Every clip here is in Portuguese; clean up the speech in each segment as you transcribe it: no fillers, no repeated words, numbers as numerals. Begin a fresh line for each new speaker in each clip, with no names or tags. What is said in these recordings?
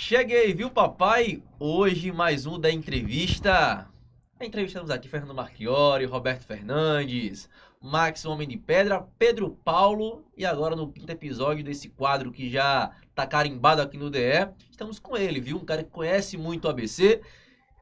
Cheguei, viu, papai? Hoje mais um da entrevista. Entrevistamos aqui Fernando Marchiori, Roberto Fernandes, Max Homem de Pedra, Pedro Paulo e agora no quinto episódio desse quadro que já tá carimbado aqui no DE, estamos com ele, viu? Um cara que conhece muito o ABC,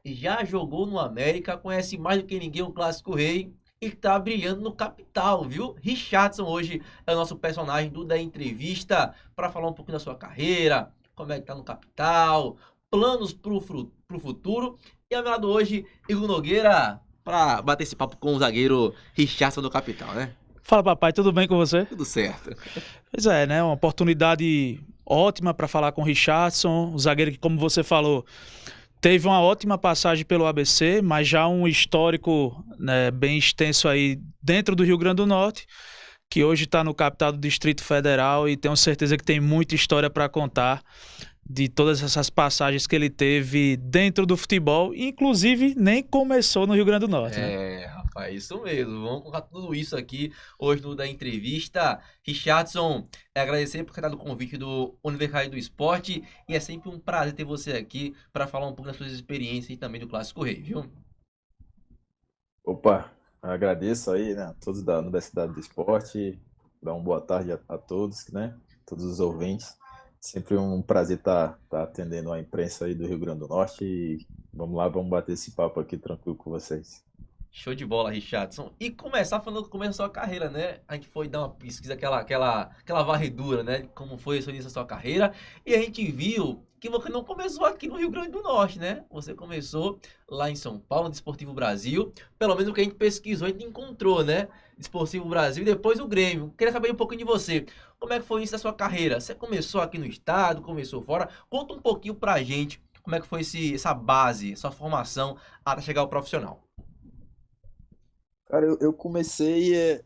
já jogou no América, conhece mais do que ninguém o Clássico Rei e tá brilhando no Capital, viu? Richardson hoje é o nosso personagem do da entrevista para falar um pouquinho da sua carreira, como é que tá no Capital, planos pro futuro. E ao meu lado hoje, Igor Nogueira, para bater esse papo com o zagueiro Richardson do Capital, né?
Fala, papai, tudo bem com você?
Tudo certo.
Pois é, né? Uma oportunidade ótima para falar com o Richardson, o zagueiro que, como você falou, teve uma ótima passagem pelo ABC, mas já um histórico, né, bem extenso aí dentro do Rio Grande do Norte, que hoje está no capital do Distrito Federal e tenho certeza que tem muita história para contar de todas essas passagens que ele teve dentro do futebol, inclusive nem começou no Rio Grande do Norte, né?
Rapaz, isso mesmo. Vamos colocar tudo isso aqui hoje no da entrevista. Richardson, agradecer por ter dado o convite do Universidade do Esporte e é sempre um prazer ter você aqui para falar um pouco das suas experiências e também do Clássico Rei, viu?
Opa, agradeço aí, né, a todos da Universidade do Esporte, dar uma boa tarde a todos, né, todos os ouvintes. Sempre um prazer estar atendendo a imprensa aí do Rio Grande do Norte e vamos lá, vamos bater esse papo aqui tranquilo com vocês.
Show de bola, Richardson. E começar falando do começo da sua carreira, né? A gente foi dar uma pesquisa, aquela varredura, né? De como foi o início da sua carreira. E a gente viu que você não começou aqui no Rio Grande do Norte, né? Você começou lá em São Paulo, no Desportivo Brasil. Pelo menos o que a gente pesquisou, a gente encontrou, né? Desportivo Brasil e depois o Grêmio. Queria saber um pouquinho de você. Como é que foi o início da sua carreira? Você começou aqui no estado, começou fora? Conta um pouquinho pra gente como é que foi essa base, essa formação até chegar ao profissional.
Cara, eu comecei,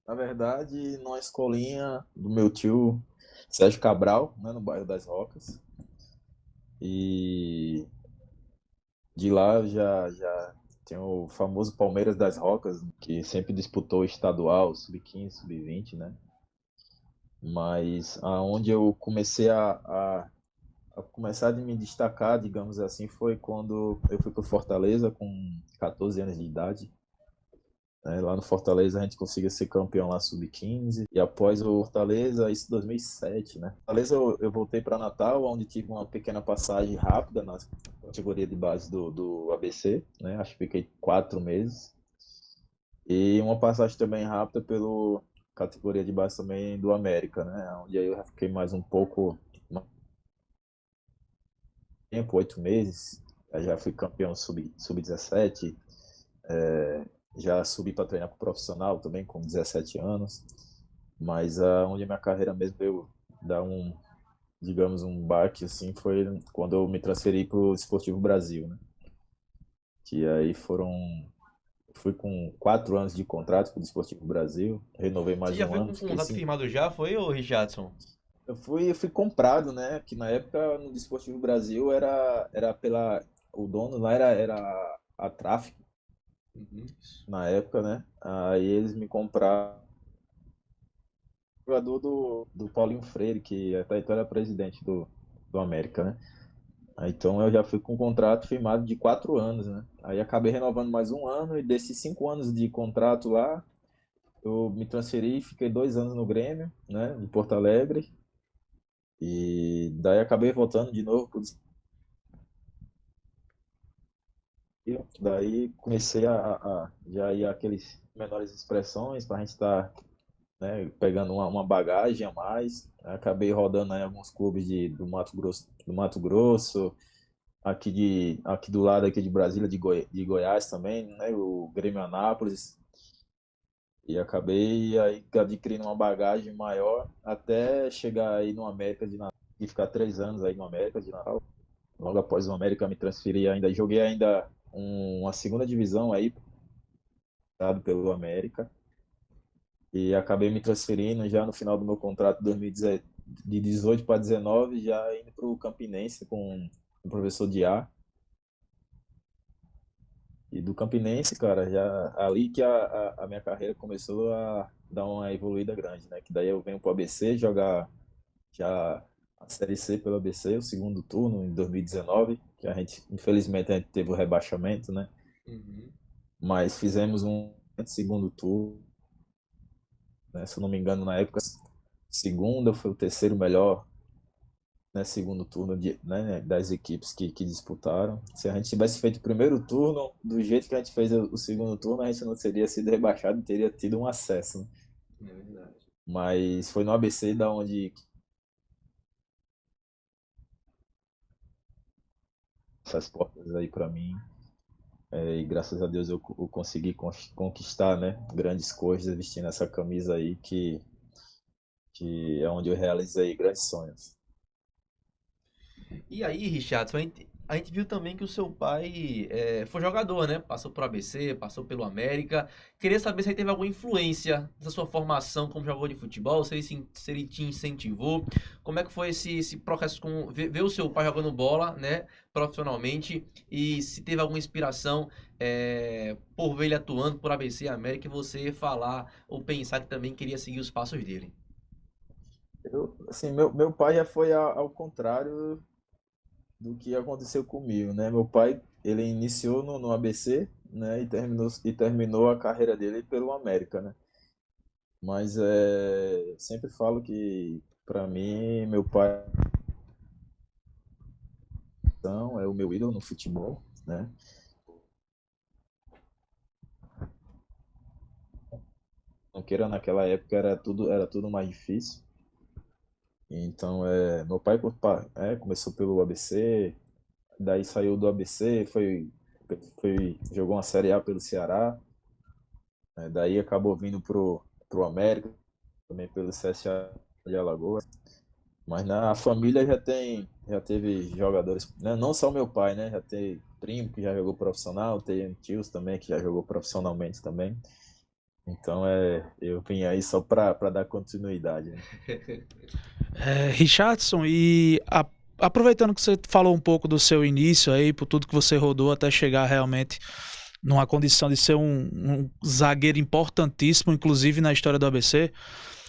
na verdade, numa escolinha do meu tio Sérgio Cabral, né, no bairro das Rocas, e de lá eu já tem o famoso Palmeiras das Rocas, que sempre disputou o estadual, sub-15, sub-20, né? Mas aonde eu comecei a começar a me destacar, digamos assim, foi quando eu fui para Fortaleza com 14 anos de idade, né? Lá no Fortaleza a gente conseguiu ser campeão lá sub-15 e após o Fortaleza, isso em 2007, né? Fortaleza eu voltei para Natal, onde tive uma pequena passagem rápida na categoria de base do ABC, né? Acho que fiquei 4 meses. E uma passagem também rápida pelo categoria de base também do América, né? Onde aí eu já fiquei mais um pouco tempo, 8 meses. Eu já fui campeão sub-17, já subi para treinar com profissional também com 17 anos. Mas onde a minha carreira mesmo veio dar digamos, um baque assim, foi quando eu me transferi para o Esportivo Brasil, né? Que aí fui com 4 anos de contrato com o Esportivo Brasil, renovei
Você
mais
já
um
foi
ano,
com o
fiquei
contrato
cinco.
firmado já, foi, ô Richardson?
Eu fui comprado, né? Que na época no Desportivo Brasil era o dono lá era a Tráfico,
Uhum.
na época, né? Aí eles me compraram jogador do Paulinho Freire, que até então era presidente do América, né? Aí, então eu já fui com um contrato firmado de 4 anos, né? Aí acabei renovando mais um ano e desses 5 anos de contrato lá, eu me transferi, fiquei 2 anos no Grêmio, né? De Porto Alegre. E daí acabei voltando de novo pro Brasil. Daí comecei a já ir aqueles menores expressões para a gente estar, né, pegando uma bagagem a mais. Acabei rodando aí alguns clubes do Mato Grosso, aqui do lado aqui de Brasília, de Goiás também, né, o Grêmio Anápolis. E acabei aí adquirindo uma bagagem maior até chegar aí no América de Natal e ficar 3 anos aí no América de Natal. Logo após o América me transferi ainda, joguei ainda uma segunda divisão aí, dado pelo América, e acabei me transferindo já no final do meu contrato de 2018, de 18 para 19, já indo para o Campinense com o professor Diá. E do Campinense, cara, já ali que a minha carreira começou a dar uma evoluída grande, né? Que daí eu venho para o ABC jogar já a Série C pelo ABC, o segundo turno, em 2019, que infelizmente, a gente teve o rebaixamento, né?
Uhum.
Mas fizemos um segundo turno, né? Se eu não me engano, na época, segunda foi o terceiro melhor, né? Segundo turno né? Das equipes que disputaram. Se a gente tivesse feito o primeiro turno, do jeito que a gente fez o segundo turno, a gente não teria sido rebaixado e teria tido um acesso, né?
É verdade.
Mas foi no ABC da onde essas portas aí para mim. E graças a Deus eu consegui conquistar, né, grandes coisas vestindo essa camisa aí, que é onde eu realizei grandes sonhos.
E aí, Richardson, a gente viu também que o seu pai foi jogador, né? Passou por ABC, passou pelo América. Queria saber se ele teve alguma influência nessa sua formação como jogador de futebol, se ele te incentivou. Como é que foi esse processo com ver o seu pai jogando bola, né? Profissionalmente. E se teve alguma inspiração por ver ele atuando por ABC e América e você falar ou pensar que também queria seguir os passos dele.
Assim, meu pai já foi ao contrário do que aconteceu comigo, né? Meu pai, ele iniciou no ABC, né, e terminou a carreira dele pelo América, né? Mas sempre falo que, para mim, meu pai é o meu ídolo no futebol, né? Não queira, naquela época era tudo mais difícil. Então, meu pai começou pelo ABC, daí saiu do ABC, jogou uma Série A pelo Ceará, né, daí acabou vindo pro América, também pelo CSA de Alagoas. Mas na família já teve jogadores, né, não só o meu pai, né? Já tem primo que já jogou profissional, tem tios também que já jogou profissionalmente também. Então, eu vim aí só para dar continuidade, né?
Richardson, aproveitando que você falou um pouco do seu início aí, por tudo que você rodou até chegar realmente numa condição de ser um zagueiro importantíssimo, inclusive na história do ABC.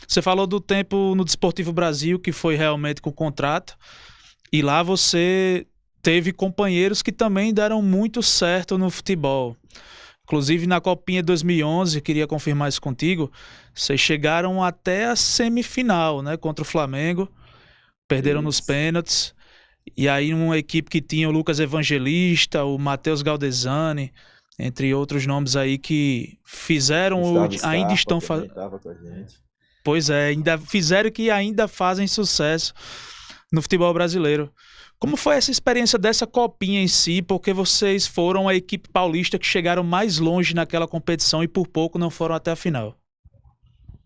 Você falou do tempo no Desportivo Brasil, que foi realmente com contrato, e lá você teve companheiros que também deram muito certo no futebol. Inclusive na Copinha 2011, queria confirmar isso contigo, vocês chegaram até a semifinal, né, contra o Flamengo, perderam nos
Isso.
pênaltis, e aí uma equipe que tinha o Lucas Evangelista, o Matheus Galdesani, entre outros nomes aí que fizeram,
Gustavo
ainda
Scarpa
estão,
também estava com a gente.
pois é, ainda fizeram que ainda fazem sucesso no futebol brasileiro. Como foi essa experiência dessa copinha em si? Porque vocês foram a equipe paulista que chegaram mais longe naquela competição e por pouco não foram até a final.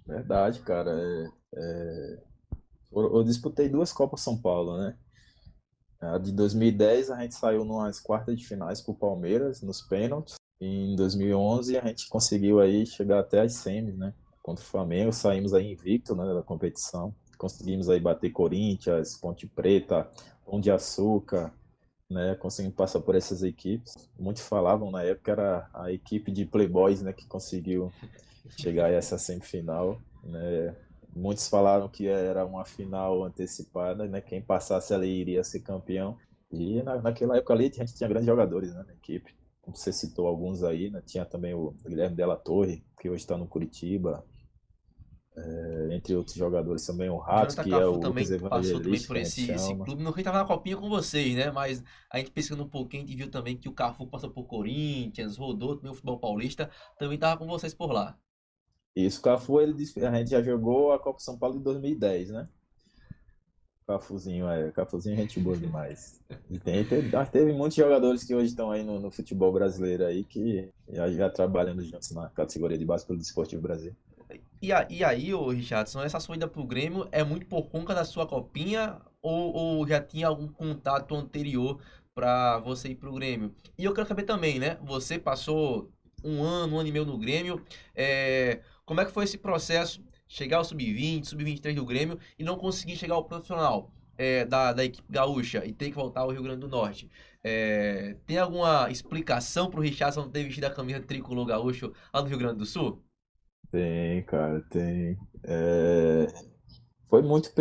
Verdade, cara. Eu disputei duas Copas São Paulo, né? A de 2010 a gente saiu nas quartas de finais pro Palmeiras, nos pênaltis. E em 2011 a gente conseguiu aí chegar até as semis, né? Contra o Flamengo, saímos aí invicto, né, da competição. Conseguimos aí bater Corinthians, Ponte Preta, Pão de Açúcar, né? Conseguimos passar por essas equipes. Muitos falavam na época era a equipe de playboys, né, que conseguiu chegar a essa semifinal, né? Muitos falaram que era uma final antecipada, né? Quem passasse ali iria ser campeão. E naquela época ali a gente tinha grandes jogadores, né, na equipe. Como você citou alguns aí, né? Tinha também o Guilherme Della Torre, que hoje está no Curitiba, entre outros jogadores também o Rato,
Jonathan
que é
Cafu
o Lucas
também passou também
Evangelista,
por
que a gente
esse
chama.
clube. Não que ele tava na copinha com vocês, né? Mas a gente pesquisando um pouquinho, a gente viu também que o Cafu passou por Corinthians, rodou também o futebol paulista, também tava com vocês por lá.
Isso, o Cafu, a gente já jogou a Copa São Paulo em 2010, né? Cafuzinho é gente boa demais. Teve muitos jogadores que hoje estão aí no futebol brasileiro aí que já trabalhando juntos na categoria de base pelo Desportivo Brasil.
E aí, ô Richardson, essa sua ida pro Grêmio é muito por conta da sua copinha ou já tinha algum contato anterior pra você ir pro Grêmio? E eu quero saber também, né? Você passou um ano e meio no Grêmio. Como é que foi esse processo? Chegar ao sub-20, sub-23 do Grêmio e não conseguir chegar ao profissional da equipe gaúcha e ter que voltar ao Rio Grande do Norte. Tem alguma explicação pro Richardson não ter vestido a camisa tricolor gaúcho lá no Rio Grande do Sul?
Tem, cara, tem. Foi muito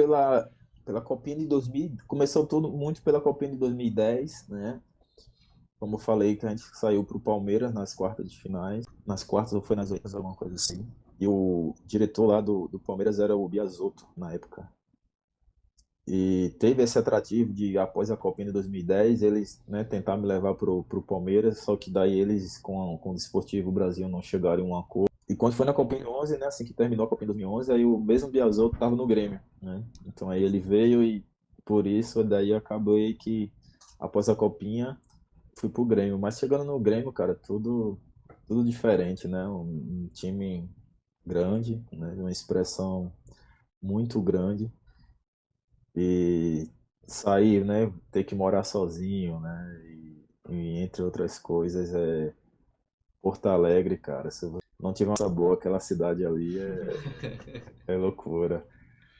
pela Copinha de 2000, começou tudo muito pela Copinha de 2010, né? Como eu falei, que a gente saiu pro Palmeiras nas quartas de finais. Nas quartas ou foi nas oitavas, alguma coisa assim. E o diretor lá do Palmeiras era o Biasotto, na época. E teve esse atrativo de, após a Copinha de 2010, eles, né, tentar me levar pro Palmeiras, só que daí eles, com o Desportivo Brasil, não chegaram em um acordo. E quando foi na Copinha de 11, né, assim que terminou a Copinha de 2011, aí o mesmo Biasotto estava no Grêmio, né? Então aí ele veio e, por isso, daí acabei que, após a Copinha, fui pro Grêmio. Mas chegando no Grêmio, cara, tudo diferente, né? Um time grande, né? Uma expressão muito grande. E sair, né? Ter que morar sozinho, né? E entre outras coisas, Porto Alegre, cara. Se você não tiver uma boa, aquela cidade ali é loucura,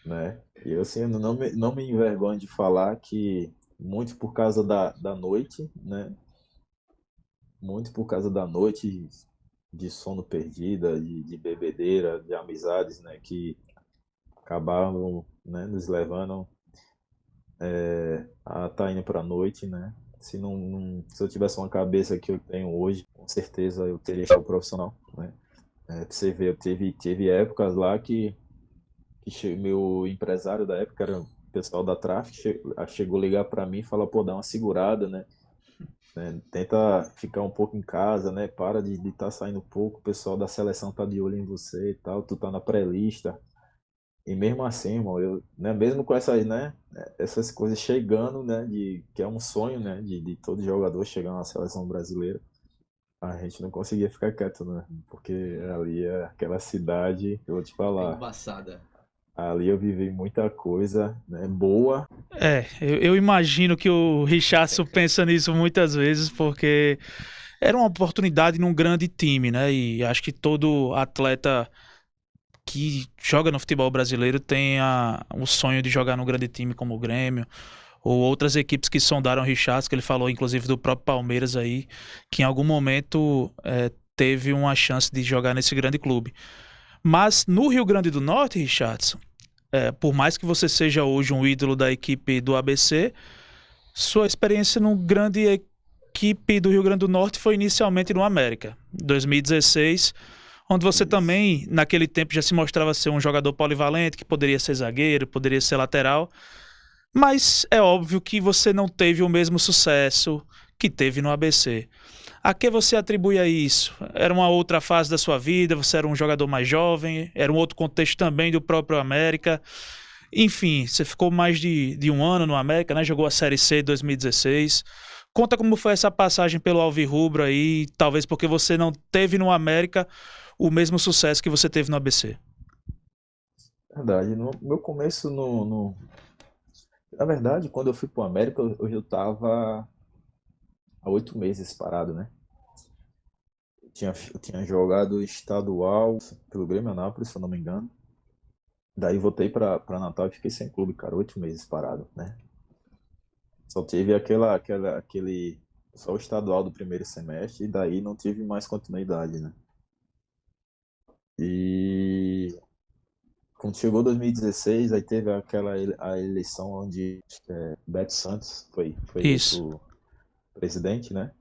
né? E eu, assim, não me envergonho de falar que muito por causa da noite, né? Muito por causa da noite, de sono perdida, de bebedeira, de amizades, né? Que acabavam, né, nos levando a estar indo para a noite, né? Se eu tivesse uma cabeça que eu tenho hoje, com certeza eu teria sido profissional, né? Pra você ver, teve épocas lá que meu empresário da época era o pessoal da Traffic, chegou a ligar para mim e falar, pô, dá uma segurada, né? Tenta ficar um pouco em casa, né? Para de estar saindo pouco, o pessoal da seleção tá de olho em você e tal, tu tá na pré-lista. E mesmo assim, irmão, eu, né, mesmo com essas, né, essas coisas chegando, né, que é um sonho, né, de todo jogador chegar na seleção brasileira, a gente não conseguia ficar quieto, né? Porque ali é aquela cidade, eu vou te
É
falar,
embaçada.
ali eu vivi muita coisa, né, boa.
Eu imagino que o Richardson pensa nisso muitas vezes, porque era uma oportunidade num grande time, né? E acho que todo atleta que joga no futebol brasileiro tem o sonho de jogar num grande time como o Grêmio, ou outras equipes que sondaram o Richardson, que ele falou inclusive do próprio Palmeiras aí, que em algum momento teve uma chance de jogar nesse grande clube. Mas no Rio Grande do Norte, Richardson, por mais que você seja hoje um ídolo da equipe do ABC, sua experiência num grande equipe do Rio Grande do Norte foi inicialmente no América, 2016, onde você
Isso.
também, naquele tempo, já se mostrava ser um jogador polivalente, que poderia ser zagueiro, poderia ser lateral, mas é óbvio que você não teve o mesmo sucesso que teve no ABC. A que você atribui a isso? Era uma outra fase da sua vida? Você era um jogador mais jovem? Era um outro contexto também do próprio América? Enfim, você ficou mais de um ano no América, né? Jogou a Série C de 2016. Conta como foi essa passagem pelo Alvirrubro aí, talvez porque você não teve no América o mesmo sucesso que você teve no ABC.
Verdade, no meu começo na verdade, quando eu fui pro América, eu já tava há 8 meses parado, né? Eu tinha jogado estadual pelo Grêmio Anápolis, se eu não me engano. Daí voltei pra Natal e fiquei sem clube, cara, 8 meses parado, né? Só tive aquele só o estadual do primeiro semestre e daí não tive mais continuidade, né? E quando chegou 2016, aí teve a eleição onde Beto Santos foi
Isso.
eleito presidente, né?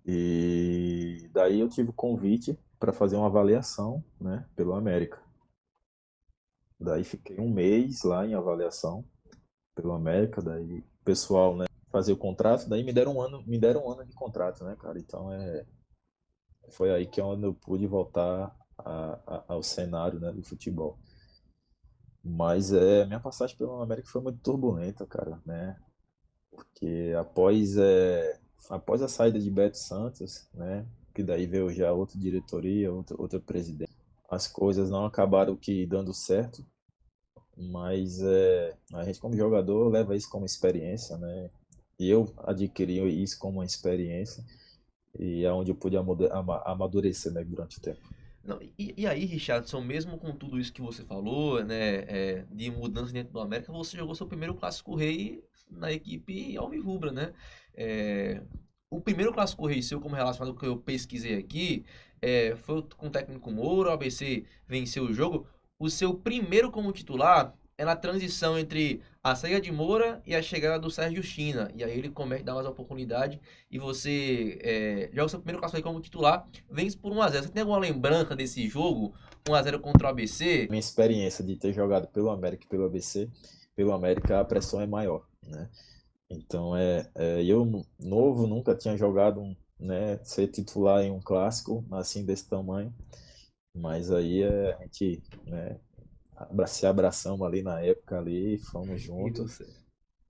E daí eu tive o convite para fazer uma avaliação, né, pelo América. Daí fiquei um mês lá em avaliação pelo América, daí o pessoal, né, fazer o contrato, daí me deram um ano de contrato, né, cara? Então foi aí que é onde eu pude voltar ao cenário, né, do futebol. Mas minha passagem pelo América foi muito turbulenta, cara, né? Porque após a saída de Beto Santos, né, que daí veio já outra diretoria, outra presidente, as coisas não acabaram que dando certo, mas a gente como jogador leva isso como experiência, né? E eu adquiri isso como uma experiência e é onde eu pude amadurecer, né, durante o tempo.
Não, e aí, Richardson, mesmo com tudo isso que você falou, né, de mudança dentro do América, você jogou seu primeiro Clássico Rei na equipe Alvirrubra, né? É, o primeiro Clássico Rei seu, como relacionado ao que eu pesquisei aqui, foi com o técnico Moura, o ABC venceu o jogo. O seu primeiro como titular é na transição entre a saída de Moura e a chegada do Sérgio China. E aí ele começa a dar mais oportunidade e você joga seu primeiro clássico aí como titular, vence por 1-0. Você tem alguma lembrança desse jogo? 1-0 contra o ABC?
Minha experiência de ter jogado pelo América e pelo ABC, pelo América a pressão é maior, né? Então, eu novo nunca tinha jogado, né, ser titular em um clássico assim desse tamanho, mas aí a gente, né, se abraçamos ali na época ali, fomos juntos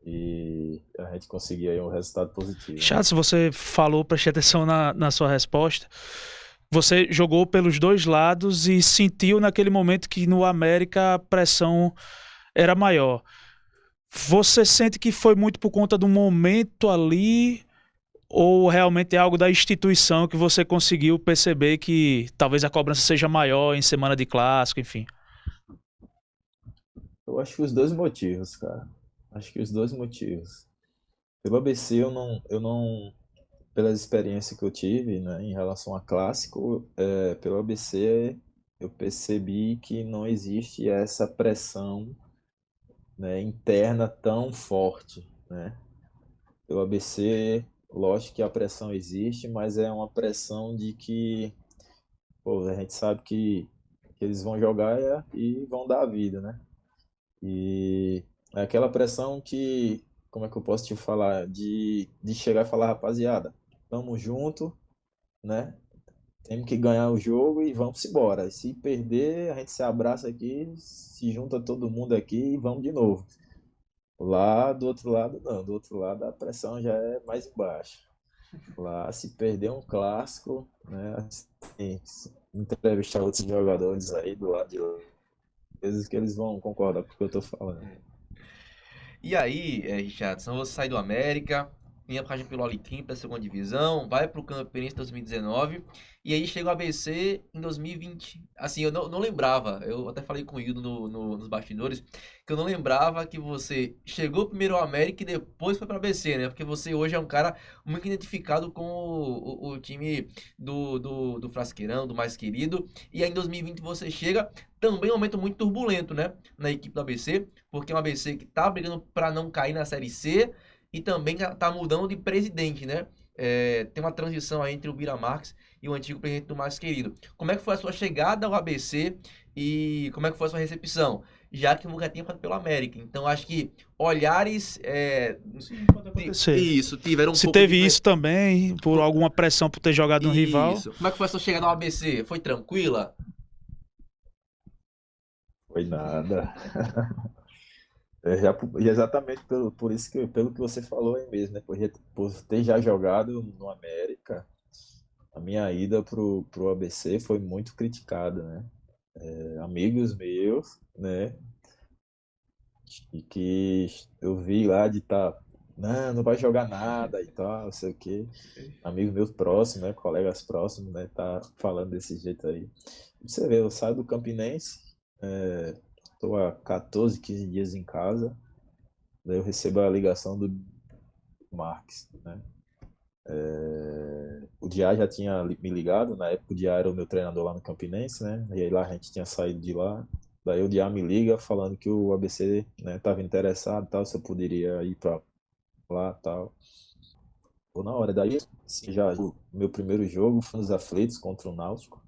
e a gente conseguiu aí um resultado positivo, né?
Chato, se você falou, preste atenção na sua resposta. Você jogou pelos dois lados e sentiu naquele momento que no América a pressão era maior. Você sente que foi muito por conta do momento ali ou realmente é algo da instituição que você conseguiu perceber que talvez a cobrança seja maior em semana de clássico, enfim?
Eu acho que os dois motivos, cara. Acho que os dois motivos. Pelo ABC eu não pelas experiências que eu tive, né, em relação a clássico, pelo ABC eu percebi que não existe essa pressão, né, interna tão forte, né? Pelo ABC, lógico que a pressão existe, mas é uma pressão de que, pô, a gente sabe que eles vão jogar e vão dar a vida, né? E é aquela pressão que, como é que eu posso te falar? De chegar e falar, rapaziada, tamo junto, né? Temos que ganhar o jogo e vamos embora. E se perder, a gente se abraça aqui, se junta todo mundo aqui e vamos de novo. Lá do outro lado, não. Do outro lado, a pressão já é mais baixa. Lá, se perder um clássico, né? Assim, entrevistar outros jogadores aí do lado de lá, vezes que eles vão concordar com o que eu tô falando.
E aí, Richardson, você sai do América, minha passagem pelo Alecrim para a segunda divisão, vai para o Campinense em 2019, e aí chega o ABC em 2020. Assim, eu não lembrava, eu até falei com o Hildo nos bastidores, que eu não lembrava que você chegou primeiro ao América e depois foi para o ABC, né? Porque você hoje é um cara muito identificado com o time do Frasqueirão, do mais querido, e aí em 2020 você chega, também um momento muito turbulento, né? Na equipe do ABC, porque é um ABC que tá brigando para não cair na Série C, e também tá mudando de presidente, né? Tem uma transição aí entre o Bira Marques e o antigo presidente do Mais Querido. Como é que foi a sua chegada ao ABC e como é que foi a sua recepção? Já que nunca tinha passado pelo América. Então, acho que olhares...
Sim, pode acontecer.
Isso, tiveram um
Se
pouco
teve
de...
isso também, por alguma pressão por ter jogado no rival.
Isso. Como é que foi a sua chegada ao ABC? Foi tranquila?
Foi nada. Exatamente por isso pelo que você falou aí mesmo, né? Por ter já jogado no América, a minha ida pro ABC foi muito criticada, né? Amigos meus, né? E que eu vi lá de estar, não vai jogar nada e tal, não sei o quê. Amigos meus próximos, né? Colegas próximos, né? Tá falando desse jeito aí. Você vê, eu saio do Campinense, tô há 14, 15 dias em casa, daí eu recebo a ligação do Marques, né? O Diá já tinha me ligado, na época o Diá era o meu treinador lá no Campinense, né? E aí lá a gente tinha saído de lá. Daí o Diá me liga falando que o ABC, né, tava interessado, tal, se eu poderia ir para lá, tal. Ou na hora daí, assim, já o meu primeiro jogo foi nos Aflitos contra o Náutico.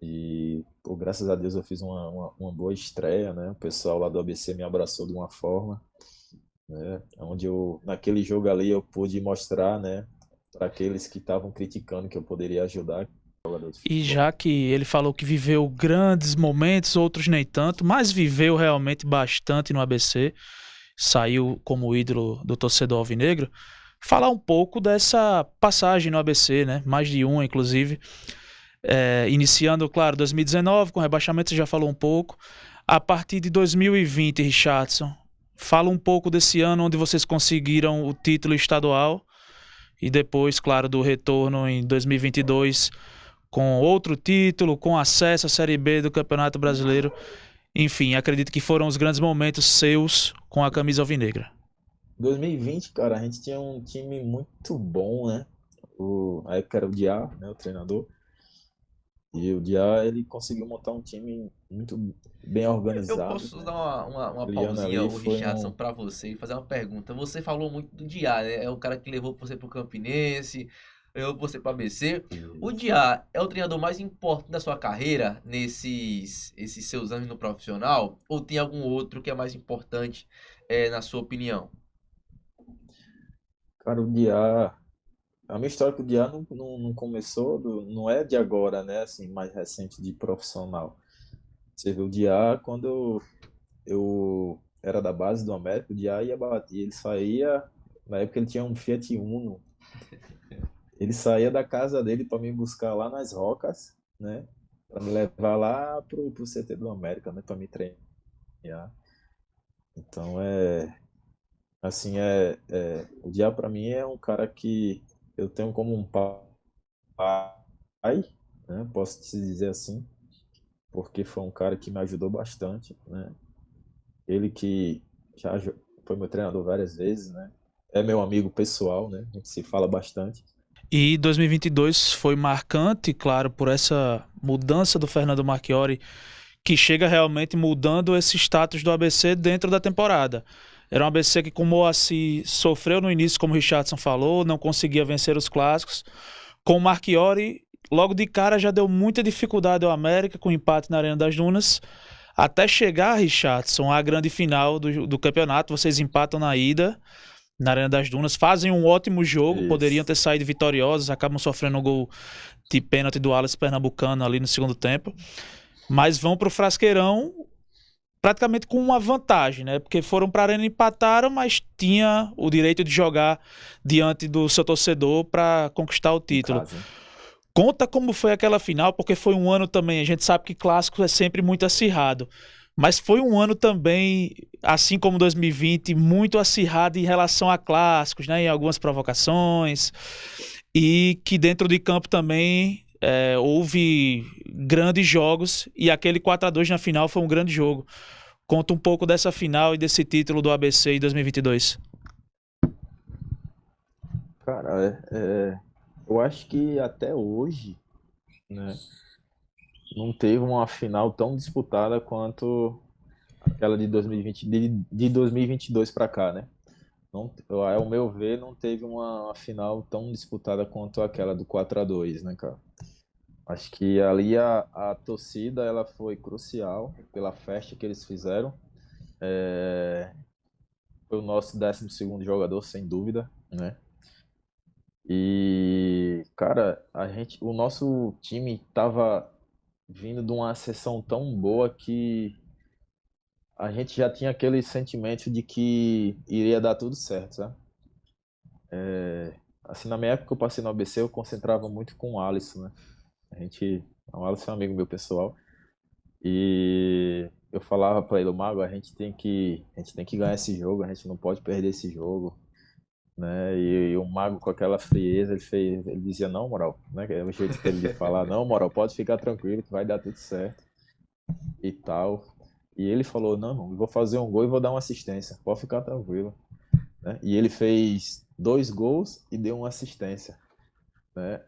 E, pô, graças a Deus eu fiz uma boa estreia, né? O pessoal lá do ABC me abraçou de uma forma, né? Onde naquele jogo ali eu pude mostrar, né, para aqueles que estavam criticando que eu poderia ajudar jogador de
E
futebol.
já que ele falou que viveu grandes momentos, outros nem tanto, mas viveu realmente bastante no ABC, saiu como ídolo do torcedor alvinegro, falar um pouco dessa passagem no ABC, né? Mais de uma, inclusive. Iniciando, claro, 2019, com rebaixamento, você já falou um pouco. A partir de 2020, Richardson, fala um pouco desse ano onde vocês conseguiram o título estadual e depois, claro, do retorno em 2022 com outro título, com acesso à Série B do Campeonato Brasileiro. Enfim, acredito que foram os grandes momentos seus com a camisa alvinegra.
2020, cara, a gente tinha um time muito bom, né? A época era o Diá, né, o treinador. E o Diá, ele conseguiu montar um time muito bem
Eu
organizado,
posso
né?
dar uma
Eliano
pausinha,
ali
o
foi
Richardson,
um.
para você e fazer uma pergunta. Você falou muito do Diá, né? É o cara que levou você pro Campinense, levou você pro ABC. O Diá é o treinador mais importante da sua carreira esses seus anos no profissional? Ou tem algum outro que é mais importante, na sua opinião?
Cara, o Diá. A minha história com o Diá não começou, não é de agora, né? Assim, mais recente de profissional. Você vê o Diá quando eu era da base do América, o Diá ia bater. Ele saía. Na época ele tinha um Fiat Uno. Ele saía da casa dele para me buscar lá nas Rocas, né? Para me levar lá pro CT do América, né? Para me treinar. Então assim, o Diá para mim é um cara que eu tenho como um pai, né? Posso te dizer assim, porque foi um cara que me ajudou bastante, né? Ele que já foi meu treinador várias vezes, né? É meu amigo pessoal, né? A gente se fala bastante.
E 2022 foi marcante, claro, por essa mudança do Fernando Marchiori, que chega realmente mudando esse status do ABC dentro da temporada. Era um ABC que, como o Moacir sofreu no início, como o Richardson falou, não conseguia vencer os clássicos. Com o Marchiori, logo de cara já deu muita dificuldade ao América, com empate na Arena das Dunas. Até chegar, Richardson, à grande final do campeonato, vocês empatam na ida, na Arena das Dunas, fazem um ótimo jogo, poderiam
Isso.
ter saído vitoriosos, acabam sofrendo um gol de pênalti do Alisson Pernambucano ali no segundo tempo, mas vão para o Frasqueirão praticamente com uma vantagem, né? Porque foram para a Arena e empataram, mas tinha o direito de jogar diante do seu torcedor para conquistar o
Em
título.
casa.
Conta como foi aquela final, porque foi um ano também, a gente sabe que clássico é sempre muito acirrado, mas foi um ano também, assim como 2020, muito acirrado em relação a clássicos, né? Em algumas provocações, e que dentro de campo também houve grandes jogos, e aquele 4-2 na final foi um grande jogo. Conta um pouco dessa final e desse título do ABC em 2022.
Cara, eu acho que até hoje, né, não teve uma final tão disputada quanto aquela de 2020, de 2022 para cá, né? Não, ao meu ver, não teve uma final tão disputada quanto aquela do 4-2, né, cara? Acho que ali a torcida ela foi crucial pela festa que eles fizeram. Foi o nosso 12º jogador, sem dúvida, né? E, cara, o nosso time tava vindo de uma sessão tão boa que a gente já tinha aquele sentimento de que iria dar tudo certo, sabe? Assim, na minha época que eu passei no ABC, eu concentrava muito com o Alisson, né? O Alisson é um amigo meu pessoal, e eu falava para ele, Mago, a gente tem que ganhar esse jogo, a gente não pode perder esse jogo, né? E o Mago com aquela frieza, ele dizia, não, moral, né? É o jeito dele de falar, não, moral, pode ficar tranquilo que vai dar tudo certo e tal. E ele falou, não, irmão, eu vou fazer um gol e vou dar uma assistência, pode ficar tranquilo, né? E ele fez 2 gols e deu uma assistência, né?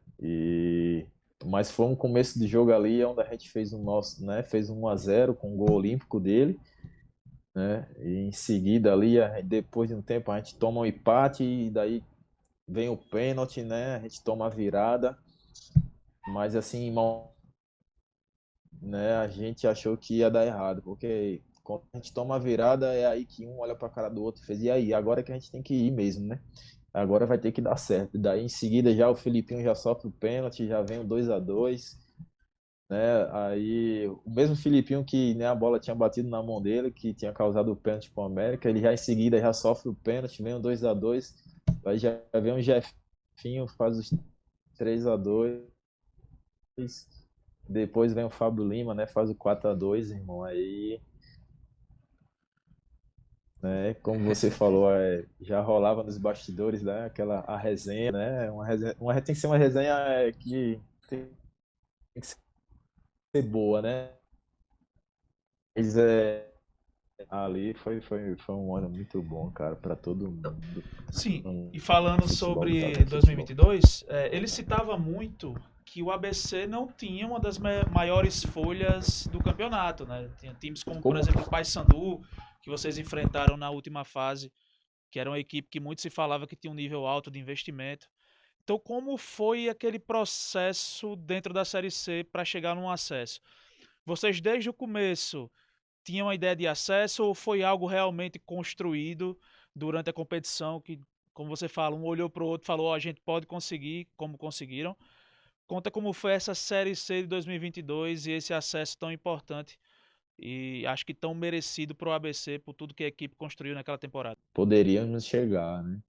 Mas foi um começo de jogo ali onde a gente fez o nosso, né? Fez 1-0 com o gol olímpico dele, né? E em seguida ali, depois de um tempo, a gente toma um empate e daí vem o pênalti, né? A gente toma a virada, mas assim, né? A gente achou que ia dar errado, porque quando a gente toma a virada é aí que um olha para a cara do outro e fez, e aí, agora que a gente tem que ir mesmo, né? Agora vai ter que dar certo. Daí em seguida já o Filipinho já sofre o pênalti, já vem o 2-2, né? Aí o mesmo Filipinho que, né, a bola tinha batido na mão dele, que tinha causado o pênalti para o América, ele já em seguida já sofre o pênalti, vem o 2-2, aí já vem o Jefinho, faz os 3-2, depois vem o Fábio Lima, né, faz o 4-2, irmão. Aí, né, como você falou, já rolava nos bastidores, né, a resenha, né, tem que ser uma resenha que tem que ser boa, né? Mas ali foi um ano muito bom, cara, para todo mundo
Sim,
no
e falando
futebol, no
sobre
talento do futebol.
2022, ele citava muito que o ABC não tinha uma das maiores folhas do campeonato, né? Tinha times como, por exemplo, o Paysandu, que vocês enfrentaram na última fase, que era uma equipe que muito se falava que tinha um nível alto de investimento. Então, como foi aquele processo dentro da Série C para chegar num acesso? Vocês, desde o começo, tinham a ideia de acesso ou foi algo realmente construído durante a competição que, como você fala, um olhou para o outro e falou, oh, a gente pode conseguir, como conseguiram? Conta como foi essa Série C de 2022 e esse acesso tão importante e acho que tão merecido para o ABC por tudo que a equipe construiu naquela temporada.
Poderíamos chegar, né?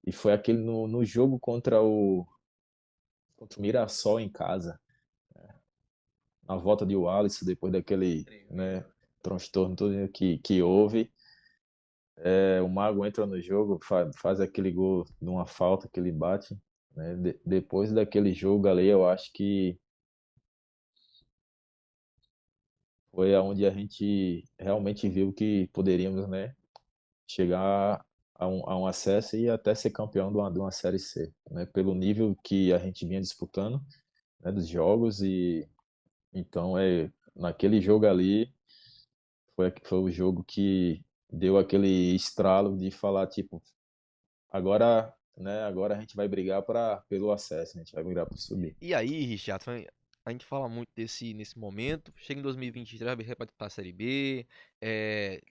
E foi aquele no jogo contra o Mirassol em casa, na volta de Wallace, depois daquele, né, transtorno todo que houve. O Mago entra no jogo, faz aquele gol numa falta que ele bate, né? Depois daquele jogo ali, eu acho que foi aonde a gente realmente viu que poderíamos, né, chegar a um acesso e até ser campeão de uma Série C, né? Pelo nível que a gente vinha disputando, né, dos jogos. E então naquele jogo ali foi o jogo que deu aquele estralo de falar tipo, agora, né, agora a gente vai brigar pelo acesso, a gente vai brigar por subir.
E aí, Richard, a gente fala muito nesse momento. Chega em 2023, vai para a Série B. É,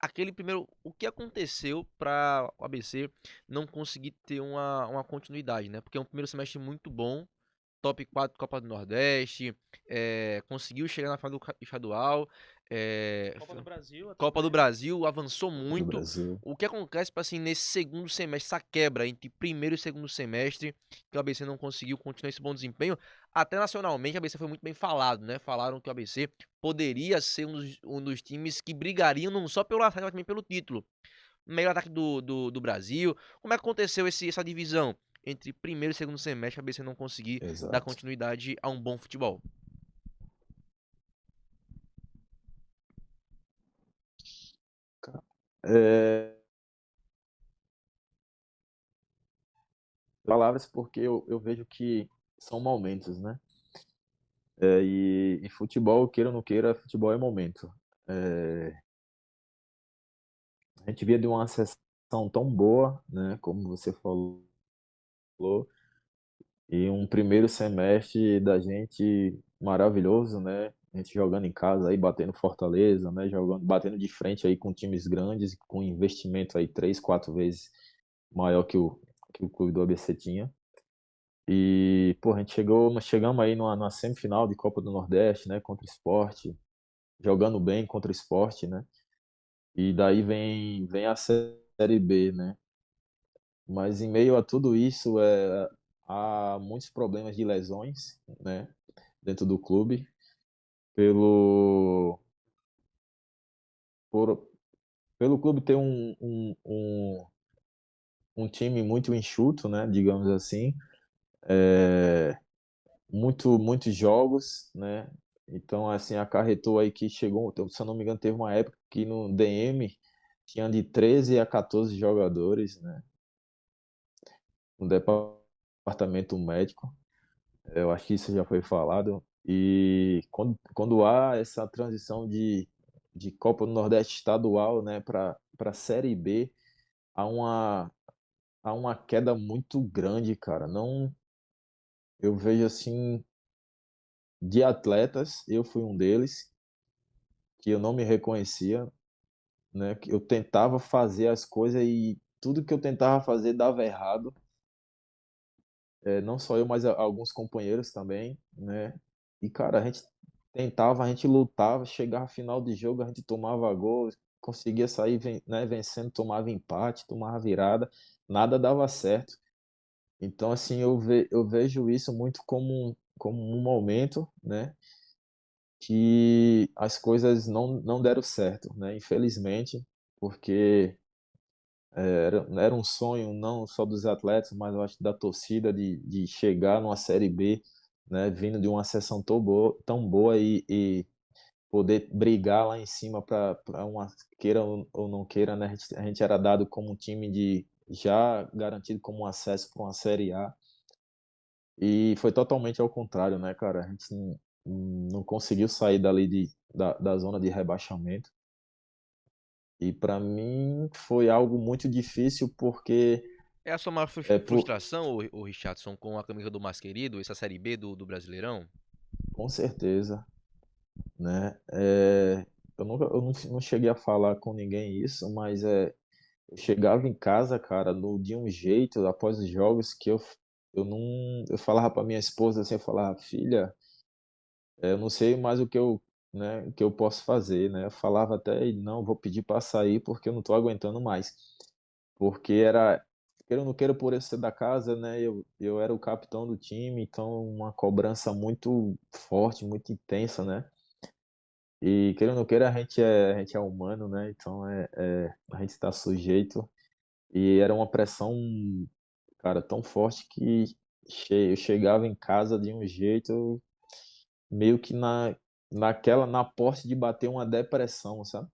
aquele primeiro. O que aconteceu para o ABC não conseguir ter uma continuidade, né? Porque é um primeiro semestre muito bom. Top 4 Copa do Nordeste, conseguiu chegar na final do estadual,
Copa do Brasil,
Copa do Brasil, avançou
Do
muito.
Brasil.
O que acontece, tipo assim, nesse segundo semestre, essa quebra entre primeiro e segundo semestre, que o ABC não conseguiu continuar esse bom desempenho, até nacionalmente o ABC foi muito bem falado, né? Falaram que o ABC poderia ser um dos times que brigariam não só pelo acesso, mas também pelo título. Melhor ataque do Brasil. Como é que aconteceu essa divisão entre primeiro e segundo semestre, a ABC não conseguir dar
Exato.
continuidade a um bom futebol?
É, palavras porque eu vejo que são momentos, né? E futebol, queira ou não queira, futebol é momento. É, a gente via de uma sessão tão boa, né? Como você falou, e um primeiro semestre da gente maravilhoso, né? A gente jogando em casa aí, batendo Fortaleza, né? Batendo de frente aí com times grandes, com investimento aí 3, 4 vezes maior que o clube do ABC tinha. E, pô, nós chegamos aí numa semifinal de Copa do Nordeste, né? Contra o Sport, jogando bem contra o Sport, né? E daí vem a Série B, né? Mas em meio a tudo isso, há muitos problemas de lesões, né? Dentro do clube, pelo, por, pelo clube ter um time muito enxuto, né? Digamos assim, muitos jogos, né? Então, assim, acarretou aí que chegou, se eu não me engano, teve uma época que no DM tinha de 13 a 14 jogadores, né? No departamento médico. Eu acho que isso já foi falado. E quando há essa transição de Copa do Nordeste estadual, né, para Série B, há uma queda muito grande, cara. Não, eu vejo assim, de atletas, eu fui um deles, que eu não me reconhecia, né, que eu tentava fazer as coisas e tudo que eu tentava fazer dava errado. Não só eu, mas alguns companheiros também, né? E, cara, a gente lutava, chegava final de jogo, a gente tomava gol, conseguia sair, né, vencendo, tomava empate, tomava virada, nada dava certo. Então, assim, eu vejo isso muito como um momento, né, que as coisas não deram certo, né, infelizmente, porque era um sonho não só dos atletas, mas eu acho que da torcida de chegar numa Série B, né, vindo de uma sessão tão boa e poder brigar lá em cima para uma queira ou não queira, né, a gente era dado como um time de já garantido como um acesso para uma Série A. E foi totalmente ao contrário, né, cara? A gente não conseguiu sair dali da zona de rebaixamento. E para mim foi algo muito difícil porque
É a sua maior
é por,
frustração, o Richardson, com a camisa do mais querido, essa Série B do Brasileirão?
com certeza, né? Eu não cheguei a falar com ninguém isso, mas eu chegava em casa, cara, de um jeito, após os jogos, que eu não, eu falava para minha esposa assim, eu falava, filha, eu não sei mais o que eu posso fazer, né? Eu falava até, não, vou pedir para sair porque eu não tô aguentando mais. Porque queira ou não queira, por eu ser da casa, né? Eu era o capitão do time, então uma cobrança muito forte, muito intensa, né? E queira ou não queira, a gente é humano, né? Então a gente está sujeito. E era uma pressão, cara, tão forte que eu chegava em casa de um jeito, meio que na porte de bater uma depressão, sabe?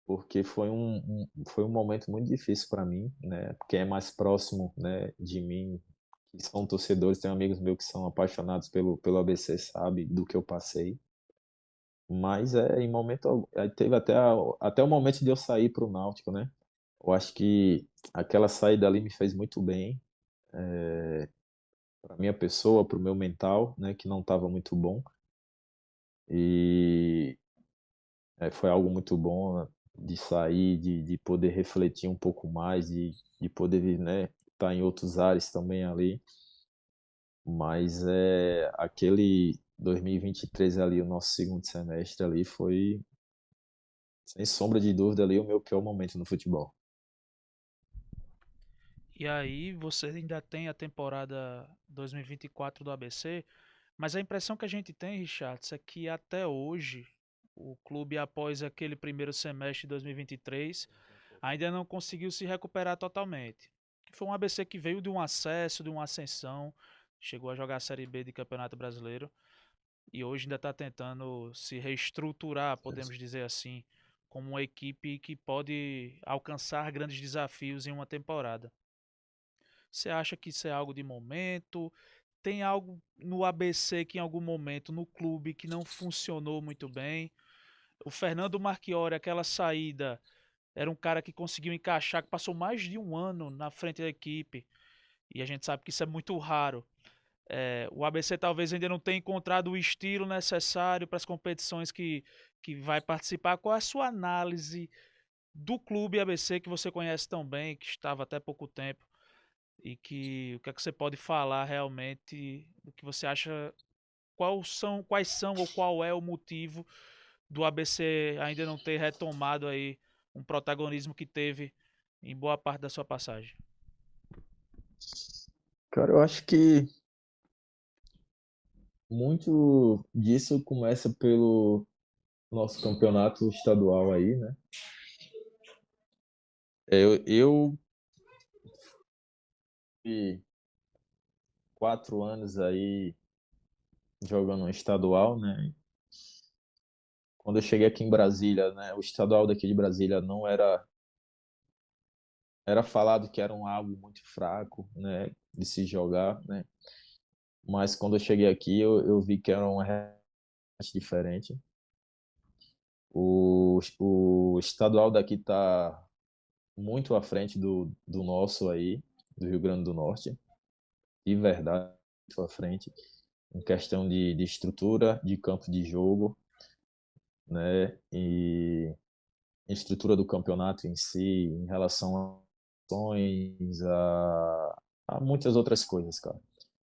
Porque foi um momento muito difícil para mim, né? Quem é mais próximo, né, de mim, que são torcedores, tem amigos meus que são apaixonados pelo ABC, sabe do que eu passei. Mas em momento, aí teve até o momento de eu sair para o Náutico, né? Eu acho que aquela saída ali me fez muito bem, para minha pessoa, para o meu mental, né, que não estava muito bom. E foi algo muito bom, né, de sair, de poder refletir um pouco mais, de poder, né, estar em outros ares também ali. Mas aquele 2023 ali, o nosso segundo semestre ali, foi, sem sombra de dúvida, ali o meu pior momento no futebol.
E aí você ainda tem a temporada 2024 do ABC, mas a impressão que a gente tem, Richard, é que até hoje o clube, após aquele primeiro semestre de 2023, ainda não conseguiu se recuperar totalmente. Foi um ABC que veio de um acesso, de uma ascensão, chegou a jogar a Série B de Campeonato Brasileiro e hoje ainda está tentando se reestruturar, podemos dizer assim, como uma equipe que pode alcançar grandes desafios em uma temporada. Você acha que isso é algo de momento? Tem algo no ABC que em algum momento no clube que não funcionou muito bem? O Fernando Marchiori, aquela saída, era um cara que conseguiu encaixar, que passou mais de um ano na frente da equipe. E a gente sabe que isso é muito raro. O ABC talvez ainda não tenha encontrado o estilo necessário para as competições que vai participar. Qual é a sua análise do clube ABC que você conhece tão bem, que estava até pouco tempo? E que o que é que você pode falar realmente do que você acha, quais são ou qual é o motivo do ABC ainda não ter retomado aí um protagonismo que teve em boa parte da sua passagem?
Cara, eu acho que muito disso começa pelo nosso campeonato estadual aí, né? Eu fui 4 anos aí jogando um estadual, né? Quando eu cheguei aqui em Brasília, né? O estadual daqui de Brasília não era falado que era algo muito fraco, né? De se jogar, né? Mas quando eu cheguei aqui, eu vi que era uma realidade diferente. O estadual daqui tá muito à frente do nosso aí, do Rio Grande do Norte, de verdade, muito à frente, em questão de estrutura, de campo de jogo, né? E estrutura do campeonato em si, em relação a ações, a muitas outras coisas, cara.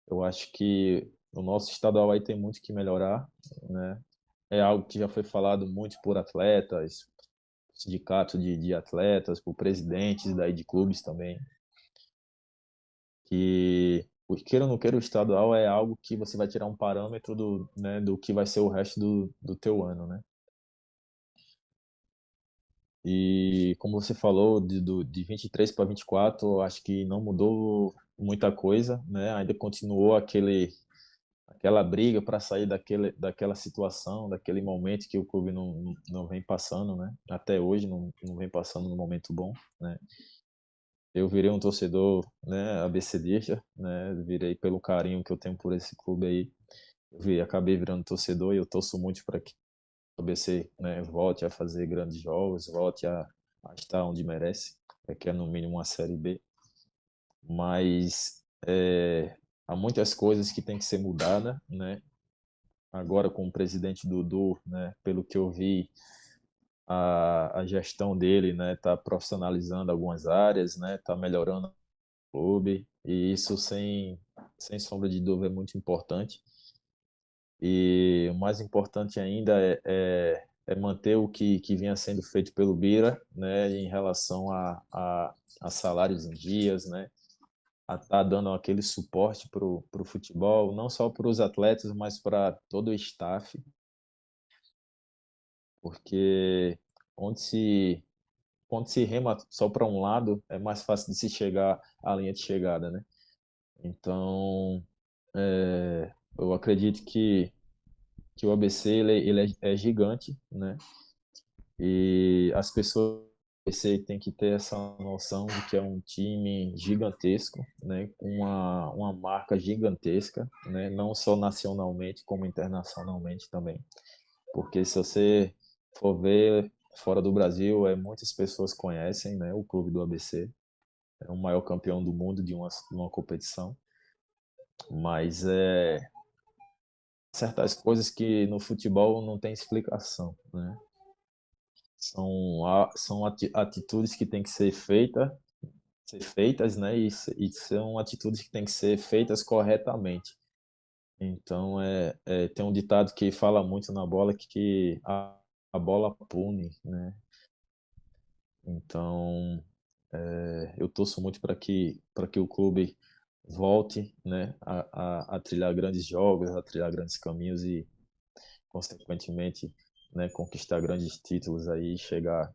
Eu acho que o nosso estadual aí tem muito que melhorar, né? É algo que já foi falado muito por atletas, sindicato de atletas, por presidentes daí de clubes também, que queira ou não queira, o estadual é algo que você vai tirar um parâmetro né, do que vai ser o resto do teu ano, né? E como você falou, de 23 para 24, eu acho que não mudou muita coisa, né? Ainda continuou aquela briga para sair daquela situação, daquele momento que o clube não vem passando, né? Até hoje não vem passando num momento bom, né? eu virei um torcedor, né, ABCdista, né, virei pelo carinho que eu tenho por esse clube aí, acabei virando torcedor e eu torço muito para que o ABC, né, volte a fazer grandes jogos, volte a estar onde merece, que é no mínimo uma Série B, mas há muitas coisas que tem que ser mudadas, né, agora com o presidente Dudu, né, pelo que eu vi, a gestão dele, né, tá profissionalizando algumas áreas, né, tá melhorando o clube, e isso sem sombra de dúvida é muito importante. E o mais importante ainda é manter o que vinha sendo feito pelo Bira, né, em relação a salários em dias, né, a estar dando aquele suporte para o futebol, não só para os atletas, mas para todo o staff, porque onde se quando se rema só para um lado, é mais fácil de se chegar à linha de chegada, né? Então, eu acredito que o ABC ele é gigante, né? E as pessoas do ABC têm que ter essa noção de que é um time gigantesco, né? Com uma marca gigantesca, né? Não só nacionalmente, como internacionalmente também. Porque se você for ver fora do Brasil, muitas pessoas conhecem, né, o clube do ABC. É o maior campeão do mundo de uma competição. Mas certas coisas que no futebol não tem explicação, né? São atitudes que têm que ser feitas, né? E são atitudes que têm que ser feitas corretamente. Então, tem um ditado que fala muito na bola que a bola pune, né? Então, eu torço muito para que o clube volte, né, a trilhar grandes jogos, a trilhar grandes caminhos e, consequentemente, né, conquistar grandes títulos aí e chegar,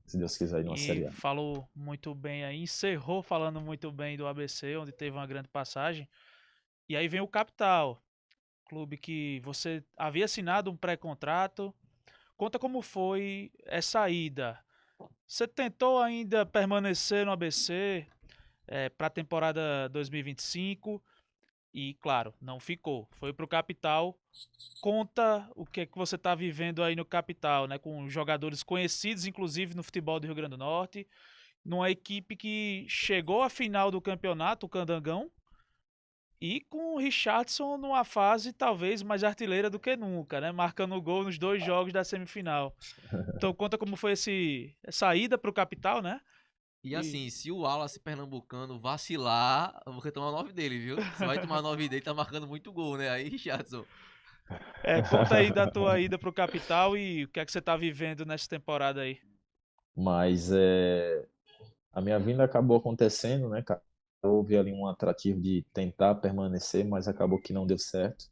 se Deus quiser, em uma
E
Série A.
falou muito bem aí, encerrou falando muito bem do ABC, onde teve uma grande passagem. E aí vem o Capital, clube que você havia assinado um pré-contrato. Conta como foi essa ida. Você tentou ainda permanecer no ABC para a temporada 2025 e, claro, não ficou. Foi para o Capital. Conta o que é que você está vivendo aí no Capital, né? Com jogadores conhecidos, inclusive no futebol do Rio Grande do Norte, numa equipe que chegou à final do campeonato, o Candangão, e com o Richardson numa fase talvez mais artilheira do que nunca, né? Marcando gol nos 2 jogos da semifinal. Então conta como foi essa ida para o Capital, né?
E
E
assim, se o Wallace Pernambucano vacilar, eu vou retomar o 9 dele, viu? Você vai tomar o 9 dele, tá marcando muito gol, né? Aí, Richardson.
conta aí da tua ida para o Capital e o que é que você está vivendo nessa temporada aí.
Mas a minha vinda acabou acontecendo, né, cara? Houve ali um atrativo de tentar permanecer, mas acabou que não deu certo.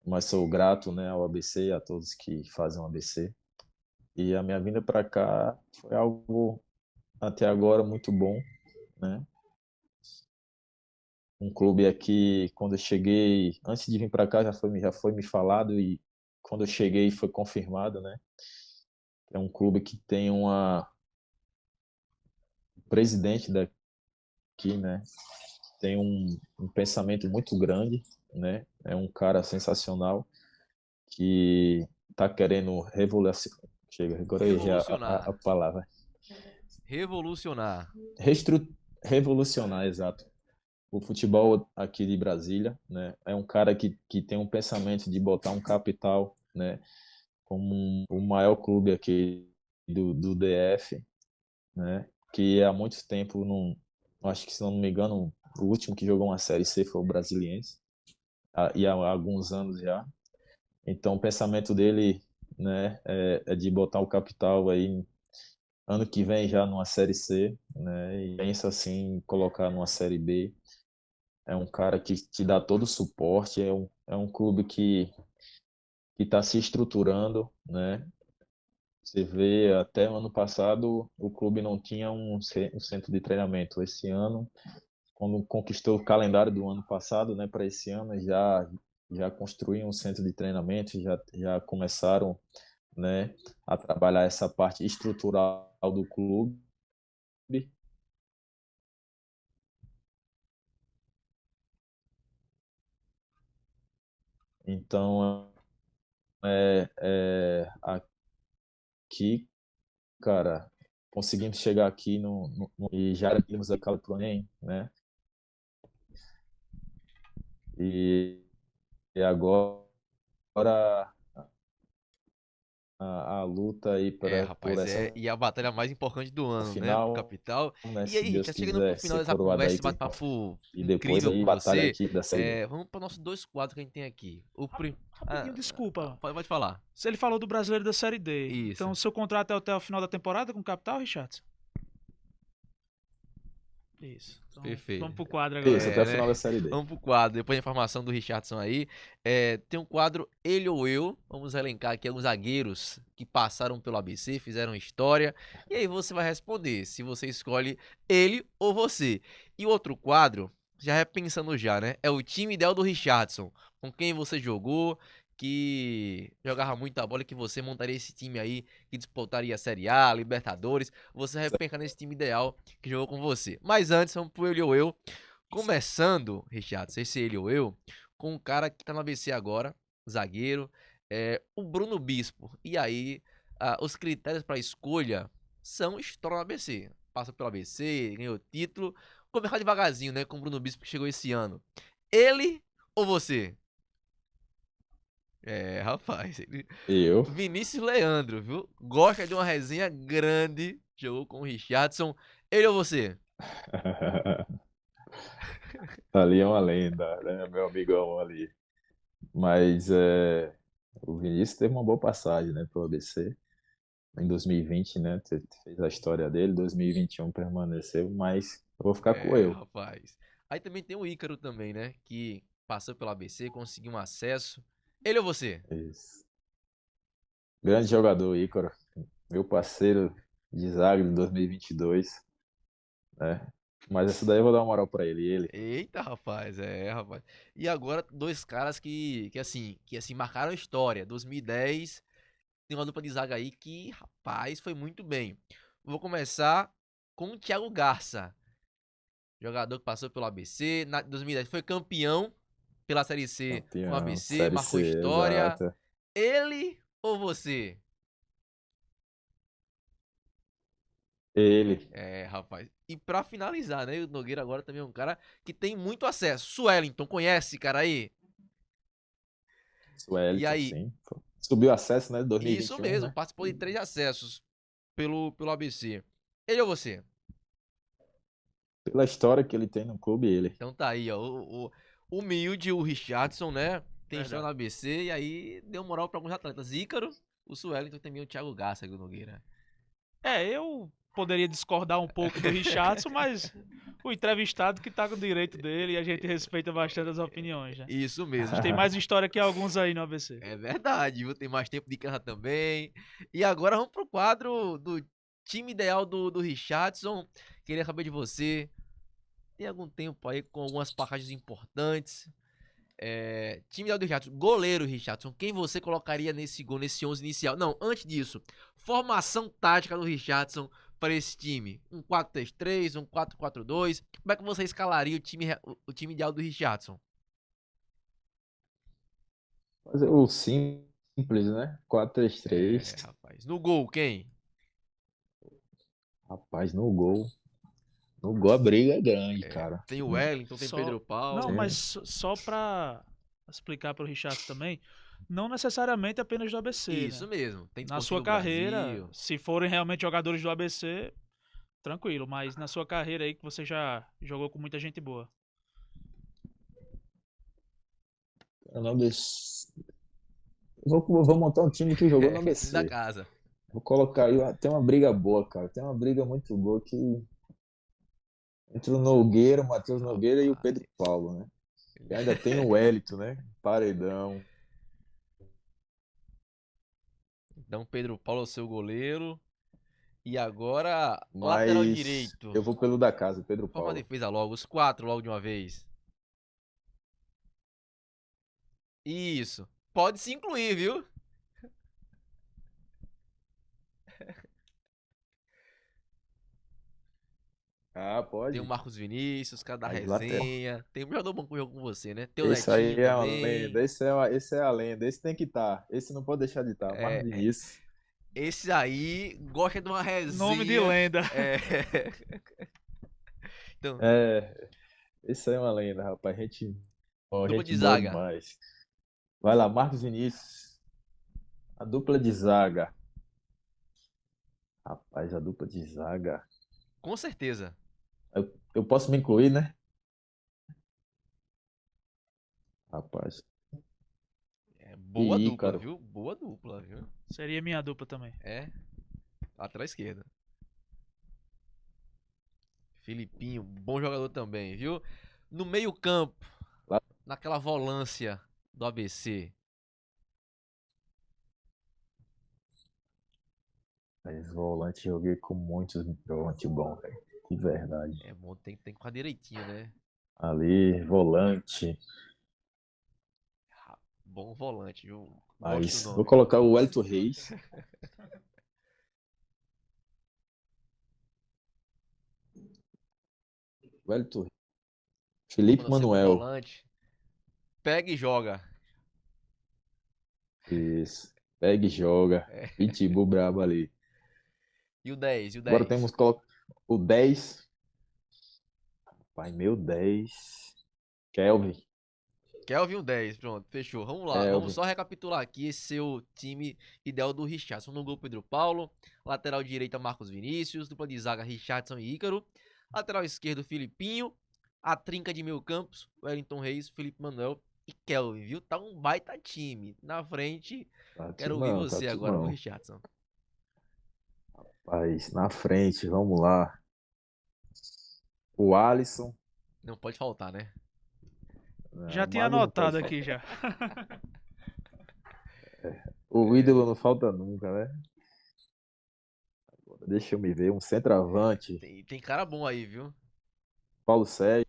Mas sou grato, né, ao ABC e a todos que fazem o ABC. E a minha vinda para cá foi algo até agora muito bom, né? Um clube aqui, quando eu cheguei, antes de vir para cá já foi me falado e quando eu cheguei foi confirmado, né? É um clube que tem presidente daqui, né? Tem um pensamento muito grande, né? É um cara sensacional que está querendo revolucionar. Chega, agora eu errei a
Revolucionar.
palavra.
Revolucionar.
Restru... Revolucionar, exato. O futebol aqui de Brasília, né? É um cara que tem um pensamento de botar um capital, né? Como o maior clube aqui do DF, né? Que há muito tempo não, acho que se não me engano, o último que jogou uma Série C foi o Brasiliense, e há alguns anos já. Então o pensamento dele, né, é de botar o capital aí ano que vem já numa Série C, né? E pensa assim em colocar numa Série B. É um cara que te dá todo o suporte, é um clube que está se estruturando, né? Você vê, até o ano passado, o clube não tinha um centro de treinamento. Esse ano, quando conquistou o calendário do ano passado, né, para esse ano, já construíram um centro de treinamento, já começaram, né, a trabalhar essa parte estrutural do clube. Então, aqui, cara, conseguimos chegar aqui e já vimos a California, né? E, e agora a luta aí por
Rapaz,
essa
e a batalha mais importante do ano, né, pro
final,
Capital.
né?
E aí,
Se Deus
Richard, chegando pro
quiser
final
ser
dessa
coroado
conversa,
aí
esse bate-papo
e depois
incrível
aí
com
batalha a
você,
equipe da Série B.
vamos para nossos dois quadros que a gente tem aqui.
Rapidinho, desculpa.
Pode falar.
Se ele falou do brasileiro da Série D,
Isso.
então seu contrato é até o final da temporada com o Capital, Richardson? Isso. Então,
Perfeito.
vamos pro quadro agora.
Isso, até o
Né?
final da Série D.
Vamos pro quadro, depois da informação do Richardson aí. Tem um quadro Ele ou Eu. Vamos elencar aqui alguns zagueiros que passaram pelo ABC, fizeram história. E aí você vai responder se você escolhe ele ou você. E o outro quadro, já é pensando já, né? É o time ideal do Richardson. Com quem você jogou, que jogava muita bola e que você montaria esse time aí, que disputaria a Série A, Libertadores. Você vai pensar nesse time ideal que jogou com você. Mas antes, vamos pro Ele ou Eu. Começando, Richard, sei se ele ou eu, com um cara que tá no ABC agora, zagueiro, o Bruno Bispo. E aí, os critérios para escolha são história no ABC. Passa pelo ABC, ganhou título. Vou começar devagarzinho, né, com o Bruno Bispo que chegou esse ano. Ele ou você? Rapaz,
Eu?
Vinícius Leandro, viu? Gosta de uma resenha grande, jogou com o Richardson. Ele ou você?
Ali é uma lenda, né? Meu amigão ali. Mas o Vinícius teve uma boa passagem, né, pelo ABC. Em 2020, né, fez a história dele. 2021 permaneceu, mas eu vou ficar com eu.
Rapaz. Aí também tem o Ícaro também, né? Que passou pelo ABC, conseguiu um acesso. Ele ou você?
Isso. Grande jogador, Ícaro. Meu parceiro de zaga de 2022, né? Mas essa daí eu vou dar uma moral pra ele. Ele.
Eita, rapaz, rapaz. E agora, dois caras que assim, marcaram a história. 2010, tem uma dupla de zaga aí que, rapaz, foi muito bem. Vou começar com o Thiago Garça. Jogador que passou pelo ABC, na 2010 foi campeão pela Série C com o
Campeão,
ABC,
Série
marcou
C,
história.
exata.
Ele ou você?
Ele.
Rapaz. E pra finalizar, né? O Nogueira agora também é um cara que tem muito acesso. Suellington, conhece esse cara aí? E
Suelton,
aí?
sim. Subiu acesso, né?
Isso
2021,
mesmo,
né?
participou de 3 acessos pelo ABC. Ele ou você?
Pela história que ele tem no clube, ele.
Então tá aí, ó. O humilde, o Richardson, né? Tem história no
Verdade.
ABC e aí deu moral pra alguns atletas. Ícaro, o Suellington também o Thiago Garça, o Nogueira.
Eu poderia discordar um pouco do Richardson, mas o entrevistado que tá com o direito dele e a gente respeita bastante as opiniões, né?
Isso
A
mesmo.
gente tem mais história que alguns aí no ABC.
É verdade, viu? Tem mais tempo de guerra também. E agora vamos pro quadro do time ideal do Richardson. Queria saber de você. Tem algum tempo aí com algumas passagens importantes. Time ideal do Richardson. Goleiro, Richardson. Quem você colocaria nesse gol, nesse 11 inicial? Não, antes disso. Formação tática do Richardson para esse time. Um 4-3-3, um 4-4-2. Como é que você escalaria o time ideal do Richardson?
Fazer o simples, né? 4-3-3.
Rapaz. No gol, quem?
Rapaz, no gol. No gol a briga é grande, cara.
Tem o Wellington, tem
Só,
Pedro
não,
Paulo.
mas só para explicar para o Richardson também, não necessariamente apenas do ABC,
Isso
né?
mesmo. Tem
Na sua
Desportivo
carreira,
Brasil.
se forem realmente jogadores do ABC, tranquilo, mas na sua carreira aí que você já jogou com muita gente boa.
Eu não desse... vou montar um time que jogou no
Time da
ABC.
casa.
Vou colocar aí. Tem uma briga boa, cara. Tem uma briga muito boa que. Entre o Nogueira, o Matheus Nogueira e o
Rapaz.
Pedro Paulo, né? E ainda tem o Wellington, né? Paredão.
Então, Pedro Paulo é o seu goleiro. E agora, lateral
Mas
direito.
eu vou pelo da casa, Pedro
Forma a
Paulo.
defesa logo. Os 4 logo de uma vez. Isso. Pode se incluir, viu?
Ah,
Tem o
pode.
Marcos Vinícius, cara da
Mas lateral.
resenha. Tem um jogador bom que jogou com você, né? Tem o
Esse aí
Netinho
é uma
também.
lenda. Esse é a lenda. Esse tem que estar. Esse não pode deixar de estar. Marcos
É,
Vinícius.
esse aí gosta de uma
Nome de
resenha.
lenda.
É. Então,
É, esse aí é uma lenda, rapaz.
dupla
Gente
de
boa
zaga.
demais. Vai lá, Marcos Vinícius. A dupla de zaga. Rapaz, a dupla de zaga.
Com certeza.
Eu posso me incluir, né? Rapaz.
É
E
boa dupla,
Ícaro.
viu? Boa dupla, viu?
Seria minha dupla também.
É. Lateral esquerda. Filipinho, bom jogador também, viu? No meio-campo,
Lá,
naquela volância do ABC.
mas volante, joguei com muitos volantes bons, velho. De verdade.
É bom, tem que ficar direitinho, né?
Ali, volante.
Bom volante, viu? Gosto do
Mas vou
nome.
colocar o Wellington Reis. Wellington Reis. Felipe
Quando você com
Manuel.
volante, pega e joga.
Isso. Pega e joga.
É.
Pitbull brabo ali.
E o 10, e o
Agora
10.
temos o 10. Pai, meu 10. Kelvin.
Kelvin o 10, pronto, fechou. Vamos lá, vamos
Kelvin.
só recapitular aqui esse seu time ideal do Richardson. No gol, Pedro Paulo. Lateral direita, Marcos Vinícius. Dupla de zaga, Richardson e Ícaro. Lateral esquerdo, Filipinho. A trinca de meio campos, Wellington Reis, Felipe Manuel e Kelvin, viu? Tá um baita time. Na frente, quero ouvir
Tá
você agora, viu,
timão.
Richardson?
Mas na frente, vamos lá. O Alisson.
Não pode faltar, né?
Já
Não, o
tinha
Mago não
anotado
pode
aqui
faltar.
já.
O ídolo
É,
não falta nunca, né? Deixa eu me ver. Um centroavante.
tem cara bom aí, viu?
Paulo Sérgio.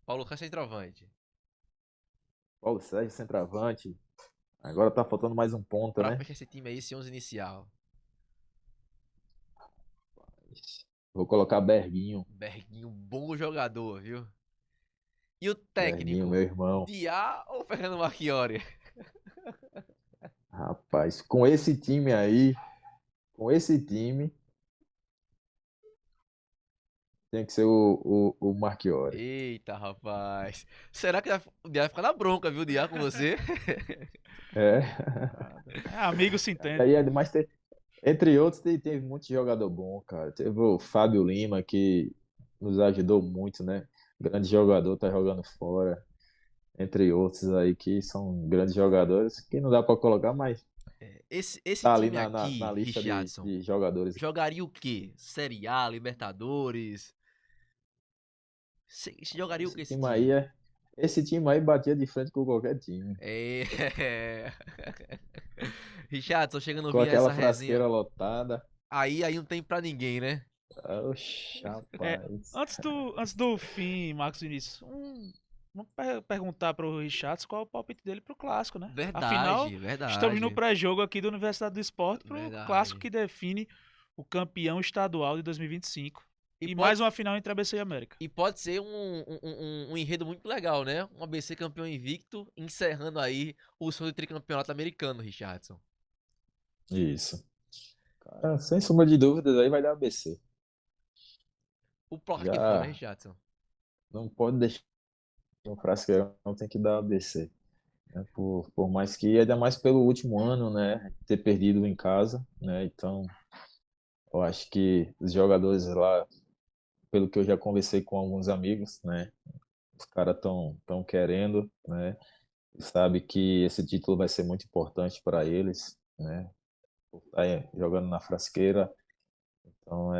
Paulo Castro centroavante.
Paulo Sérgio, centroavante. Agora tá faltando mais um ponta,
Pra
né?
fechar esse time aí, esse 11 inicial.
Vou colocar Berguinho.
Berguinho, bom jogador, viu? E o
Berguinho,
técnico?
meu irmão.
Diá ou Fernando Marchiori?
Rapaz, com esse time aí, com esse time, tem que ser o Marchiori.
Eita, rapaz. Será que o Diá vai ficar na bronca, viu, Diá, com você?
É.
É, amigo se
E
entende.
aí, mas entre outros, teve muito jogador bom, cara. Teve o Fábio Lima, que nos ajudou muito, né? Grande jogador, tá jogando fora. Entre outros aí que são grandes jogadores, que não dá pra colocar, mas
Esse
tá ali
time
na
aqui,
lista
Richardson,
de jogadores.
jogaria o quê? Série A, Libertadores? Jogaria o
Esse
que esse
time aí
time?
é. Esse time aí batia de frente com qualquer time.
É. Richardson, chegando a
Com
ouvir
aquela
essa resenha.
frasqueira lotada.
Aí não tem pra ninguém, né?
Oxe,
É,
rapaz.
antes do fim, Marcos Vinícius, vamos perguntar para o Richards qual é o palpite dele para o clássico, né? Afinal,
Verdade,
estamos no
verdade,
pré-jogo aqui da Universidade do Esporte para o clássico
verdade.
que define o campeão estadual de 2025.
E
E
pode,
mais uma final entre ABC e América.
e pode ser um enredo muito legal, né? Um ABC campeão invicto, encerrando aí o sonho de tricampeonato americano, Richardson.
Isso. Cara, sem sombra de dúvidas, aí vai dar ABC.
O placar que for, né,
Já
Richardson?
não pode deixar um frasqueirão, não tem que dar ABC. Né? Por mais que, ainda mais pelo último ano, né? Ter perdido em casa, né? Então, eu acho que os jogadores lá, pelo que eu já conversei com alguns amigos, né? Os caras tão querendo, né? Sabe que esse título vai ser muito importante para eles, né? Tá aí jogando na frasqueira. Então,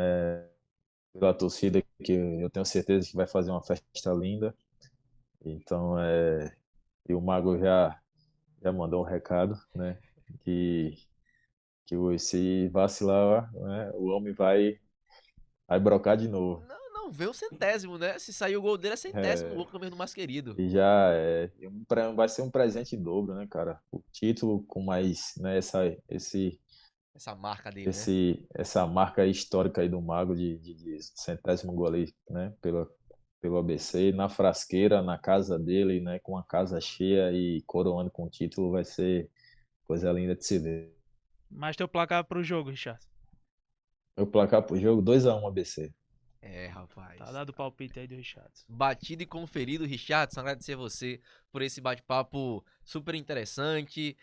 pela torcida que eu tenho certeza que vai fazer uma festa linda. Então, e o Mago já mandou um recado, né? Que, se vacilar, né? O homem vai brocar de novo.
Não, não, vê o centésimo, né? Se sair o gol dele é centésimo
É,
gol, que é o do mais querido.
e já vai ser um presente em dobro, né, cara? O título com mais, né, esse
Essa marca dele, né?
essa marca histórica aí do Mago de centésimo gol ali, né? Pelo ABC, na frasqueira, na casa dele, né? Com a casa cheia e coroando com o título, vai ser coisa linda de se ver.
Mas teu placar pro jogo, Richard.
O placar pro jogo, 2-1 ABC.
É,
Tá
rapaz.
dado o palpite aí do Richard.
Batido e conferido, Richardson. Agradecer você por esse bate-papo super interessante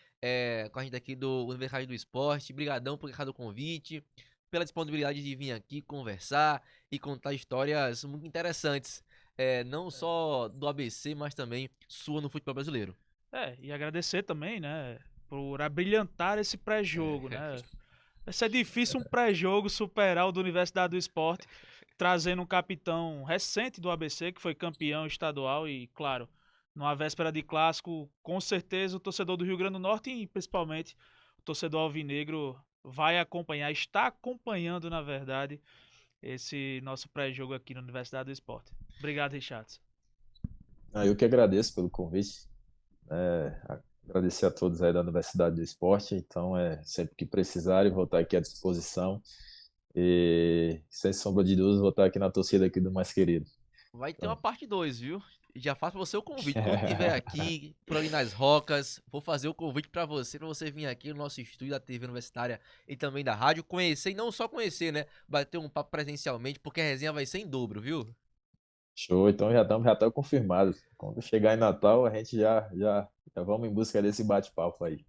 com a gente aqui do Universidade do Esporte. Brigadão por ter o convite, pela disponibilidade de vir aqui conversar e contar histórias muito interessantes, não só do ABC, mas também sua no futebol brasileiro.
E agradecer também, né, por abrilhantar esse pré-jogo, né? Vai ser difícil um pré-jogo superar o da Universidade do Esporte, trazendo um capitão recente do ABC, que foi campeão estadual e, claro, numa véspera de clássico, com certeza o torcedor do Rio Grande do Norte e principalmente o torcedor alvinegro vai acompanhar, está acompanhando, na verdade, esse nosso pré-jogo aqui na Universidade do Esporte. Obrigado, Richard.
Eu que agradeço pelo convite. Agradecer a todos aí da Universidade do Esporte. Então, sempre que precisarem, vou estar aqui à disposição. E, sem sombra de dúvidas, vou estar aqui na torcida aqui do mais querido.
Vai ter uma
Então,
parte 2, viu? Já faço pra você o convite. Quando tiver aqui, por ali nas Rocas, vou fazer o convite pra você vir aqui no nosso estúdio da TV Universitária e também da rádio, conhecer, e não só conhecer, né? Bater um papo presencialmente, porque a resenha vai ser em dobro, viu?
show. Então, já estamos confirmados. Quando chegar em Natal, a gente já vamos em busca desse bate-papo aí.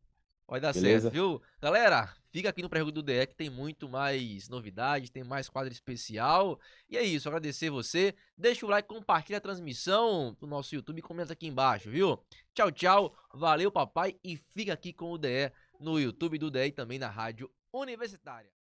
Vai dar certo,
Beleza?
viu? Galera, fica aqui no pré-jogo do DE que tem muito mais novidades, tem mais quadro especial. E é isso, agradecer você. Deixa o like, compartilha a transmissão do nosso YouTube e comenta aqui embaixo, viu? Tchau, tchau. Valeu, papai. E fica aqui com o DE no YouTube do DE e também na Rádio Universitária.